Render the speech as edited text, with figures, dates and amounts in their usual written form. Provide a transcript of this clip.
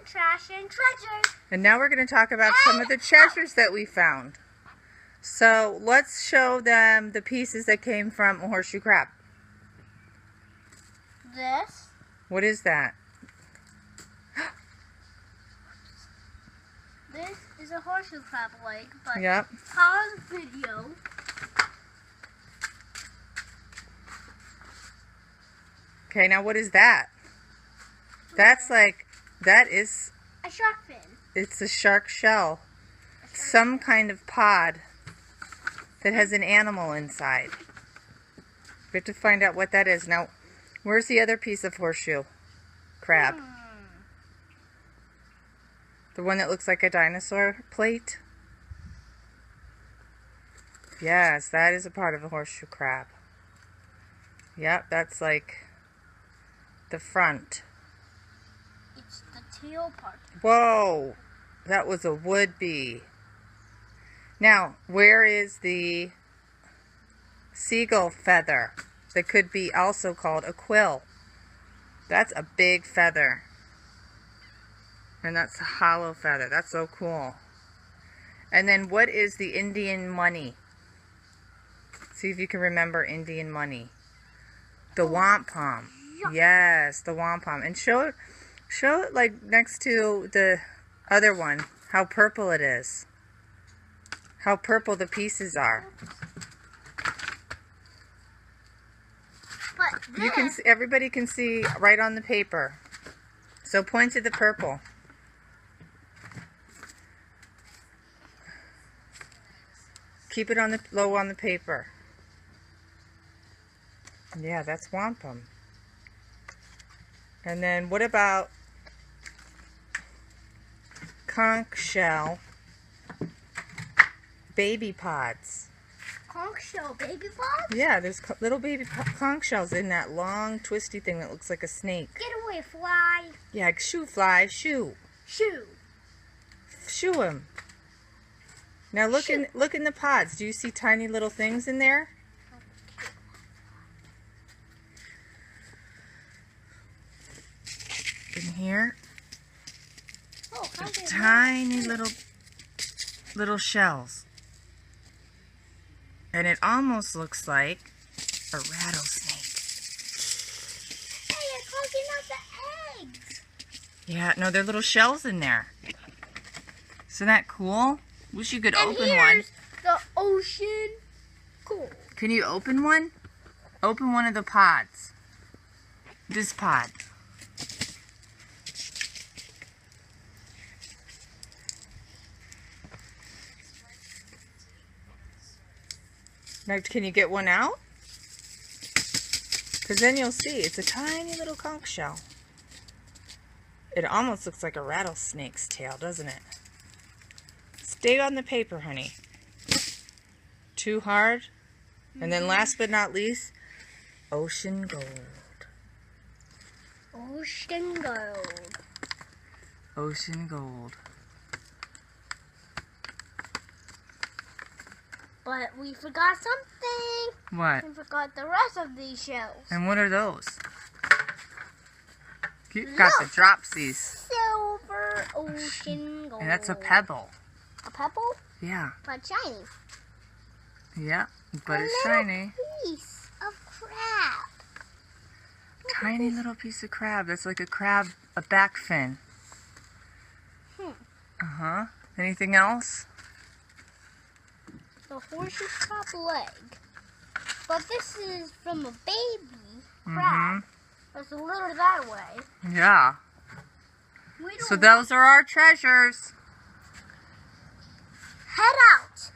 trash and treasures. And now we're going to talk about some of the treasures that we found. So let's show them the pieces that came from a horseshoe crab. This. What is that? This is a horseshoe crab leg, but yep. pause the video. Okay, now what is that? That's like, that is... a shark fin. It's a shark shell. Some kind of pod that has an animal inside. We have to find out what that is. Now, where's the other piece of horseshoe crab? The one that looks like a dinosaur plate? Yes, that is a part of a horseshoe crab. Yep, that's like the front. It's the tail part. Whoa, that was a would-be. Now, where is the seagull feather that could be also called a quill? That's a big feather. And that's a hollow feather. That's so cool. And then what is the Indian money? See if you can remember Indian money. The wampum. Yes, the wampum. And show it like next to the other one, how purple it is. How purple the pieces are. But You can see, everybody can see right on the paper. So point to the purple. Keep it on the low on the paper. Yeah, that's wampum. And then what about conch shell baby pods? conch shell baby pods? Yeah, there's little baby conch shells in that long twisty thing that looks like a snake. Get away, fly. Yeah, shoo fly, shoo. Shoo. Shoo him. Now look in the pods. Do you see tiny little things in there? In here, Oh, there's tiny little shells, and it almost looks like a rattlesnake. Hey, it's poking out the eggs. Yeah, no, there are little shells in there. Isn't that cool? Wish you could open one. Here's the ocean. Cool. Can you open one? Open one of the pods. This pod. Now, can you get one out? Because then you'll see, it's a tiny little conch shell. It almost looks like a rattlesnake's tail, doesn't it? Stay on the paper, honey. Too hard. And then last but not least, ocean gold. Ocean gold. Ocean gold. But we forgot something. What? We forgot the rest of these shells. And what are those? You got the dropsies. Silver ocean gold. And that's a pebble. A pebble? Yeah. But shiny. Yeah, but it's little shiny. Piece of crab. Tiny little piece of crab. That's like a crab, a back fin. Uh-huh. Anything else? The horseshoe crab leg. But this is from a baby crab. It's a little that way. Yeah. So those are our treasures. Head out.